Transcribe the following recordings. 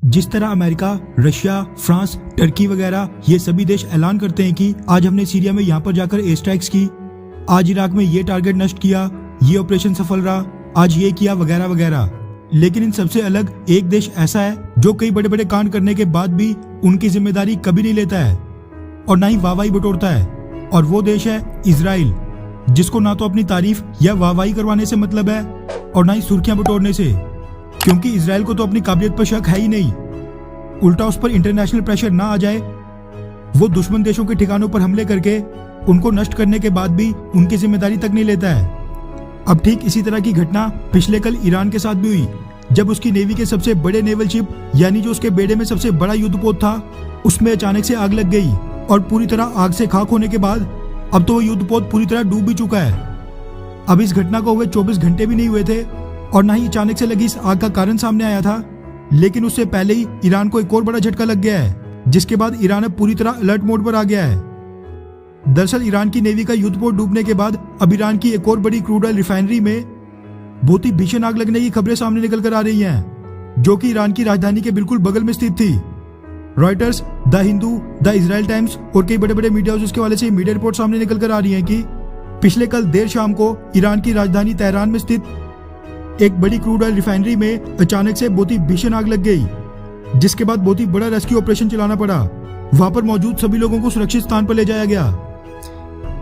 जिस तरह America, Russia, France, Turkey वगैरह ये सभी देश ऐलान करते हैं कि आज हमने सीरिया में यहाँ पर जाकर एयर स्ट्राइक्स की, आज इराक में ये टारगेट नष्ट किया, ये ऑपरेशन सफल रहा, आज ये किया वगैरह वगैरह, लेकिन इन सबसे अलग एक देश ऐसा है जो कई बड़े बड़े कांड करने के बाद भी उनकी जिम्मेदारी कभी नहीं लेता है और ना ही वाहवाही बटोरता है, और वो देश है इजराइल, जिसको ना तो अपनी तारीफ या वाहवाही करवाने से मतलब है और ना ही सुर्खियां बटोरने से, क्योंकि इजराइल को तो अपनी काबिलियत पर शक है ही नहीं। उल्टा उस पर इंटरनेशनल प्रेशर ना आ जाए, वो दुश्मन देशों के ठिकानों पर हमले करके उनको नष्ट करने के बाद भी उनकी जिम्मेदारी तक नहीं लेता है। अब ठीक इसी तरह की घटना पिछले कल ईरान के साथ भी हुई, जब उसकी नेवी के सबसे बड़े नेवल शिप यानी जो उसके बेड़े में सबसे बड़ा युद्धपोत था उसमें अचानक से आग लग गई, और पूरी तरह आग से खाक होने के बाद अब तो वो युद्धपोत पूरी तरह डूब भी चुका है। अब इस घटना को हुए 24 घंटे भी नहीं हुए थे और ना ही अचानक से लगी इस आग का कारण सामने आया था, लेकिन उससे पहले ही ईरान को एक और बड़ा झटका लग गया है, जिसके बाद ईरान अब पूरी तरह अलर्ट मोड पर आ गया है। दरअसल ईरान की नेवी का युद्धपोत डूबने के बाद अब ईरान की एक और बड़ी क्रूड ऑयल रिफाइनरी में बहुत ही भीषण आग लगने की खबरें सामने निकल कर आ रही हैं, जो कि ईरान की राजधानी के बिल्कुल बगल में स्थित थी। Reuters, the Hindu, the Israel times और कई बड़े बड़े मीडिया हाउसेस के वाले से मीडिया रिपोर्ट सामने निकल कर आ रही हैं कि पिछले कल देर शाम को ईरान की राजधानी तेहरान में स्थित एक बड़ी क्रूड ऑयल रिफाइनरी में अचानक से बहुत ही भीषण आग लग गई, जिसके बाद बहुत ही बड़ा रेस्क्यू ऑपरेशन चलाना पड़ा। वहां पर मौजूद सभी लोगों को सुरक्षित स्थान पर ले जाया गया।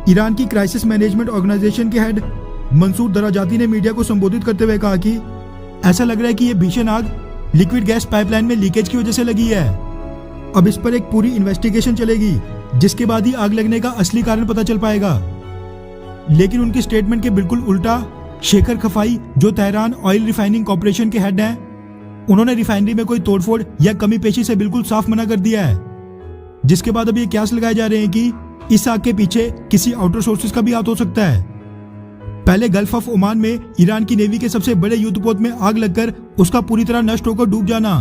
ईरान की क्राइसिस मैनेजमेंट ऑर्गेनाइजेशन के हेड मंसूर दराजाती ने मीडिया को संबोधित करते हुए कहा कि ऐसा लग रहा है कि यह भीषण आग लिक्विड गैस पाइपलाइन में लीकेज की वजह से लगी है। अब इस पर एक पूरी इन्वेस्टिगेशन चलेगी, जिसके बाद ही आग लगने का असली कारण पता चल पाएगा। लेकिन उनकी स्टेटमेंट के बिल्कुल उल्टा शेखर खफाई, जो तेहरान ऑयल रिफाइनिंग कॉर्पोरेशन के हेड हैं, उन्होंने रिफाइनरी में कोई तोड़फोड़ या कमी पेशी से बिल्कुल साफ मना कर दिया है, जिसके बाद अब ये कयास लगाए जा रहे हैं कि इस आग के पीछे किसी आउटर सोर्सेज का भी हाथ हो सकता है। पहले गल्फ ऑफ ओमान में ईरान की नेवी के सबसे बड़े युद्धपोत में आग लगकर उसका पूरी तरह नष्ट होकर डूब जाना,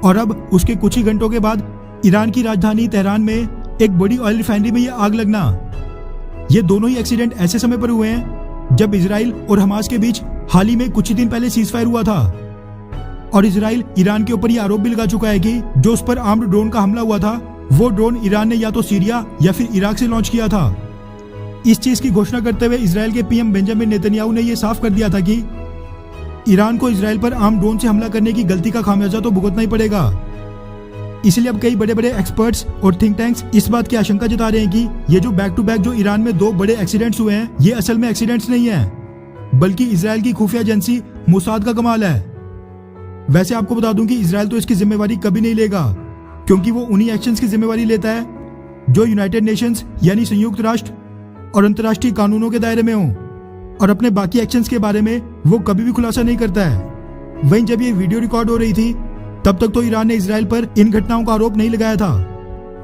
और अब उसके कुछ ही घंटों के बाद ईरान की राजधानी तेहरान में एक बड़ी ऑयल रिफाइनरी में यह आग लगना। ये दोनों ही एक्सीडेंट ऐसे समय पर हुए हैं जब इजराइल और हमास के बीच हाल ही में कुछ ही दिन पहले सीजफायर हुआ था, और इजराइल ईरान के ऊपर यह आरोप भी लगा चुका है कि जो उस पर आर्म्ड ड्रोन का हमला हुआ था वो ड्रोन ईरान ने या तो सीरिया या फिर इराक से लॉन्च किया था। इस चीज की घोषणा करते हुए इजराइल के पीएम बेंजामिन नेतन्याहू ने यह साफ कर दिया था कि ईरान को इजराइल पर आर्म्ड ड्रोन से हमला करने की गलती का खामियाजा तो भुगतना ही पड़ेगा। इसलिए अब कई बड़े बड़े एक्सपर्ट्स और थिंक टैंक्स इस बात की आशंका जता रहे हैं कि ये जो बैक टू बैक जो ईरान में दो बड़े एक्सीडेंट्स हुए हैं, ये असल में एक्सीडेंट्स नहीं है, बल्कि इजराइल की खुफिया एजेंसी मोसाद का कमाल है। वैसे आपको बता दूं कि इजराइल तो इसकी जिम्मेवारी कभी नहीं लेगा, क्योंकि वो उन्हीं एक्शंस की जिम्मेवारी लेता है जो यूनाइटेड नेशंस यानी संयुक्त राष्ट्र और अंतर्राष्ट्रीय कानूनों के दायरे में हो, और अपने बाकी एक्शंस के बारे में वो कभी भी खुलासा नहीं करता है। वहीं जब ये वीडियो रिकॉर्ड हो रही थी तब तक तो ईरान ने इजराइल पर इन घटनाओं का आरोप नहीं लगाया था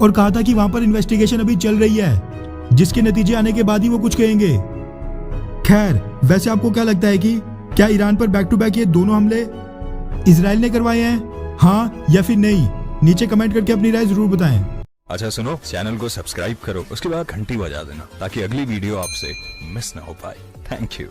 और कहा था कि वहां पर इन्वेस्टिगेशन अभी चल रही है, जिसके नतीजे आने के बाद ही वो कुछ कहेंगे। खैर, वैसे आपको क्या लगता है कि क्या ईरान पर बैक टू बैक ये दोनों हमले इजराइल ने करवाए हैं, हाँ या फिर नहीं? नीचे कमेंट करके अपनी राय जरूर बताएं। अच्छा सुनो, चैनल को सब्सक्राइब करो, उसके बाद घंटी बजा देना ताकि अगली वीडियो आपसे मिस ना हो पाए। Thank you.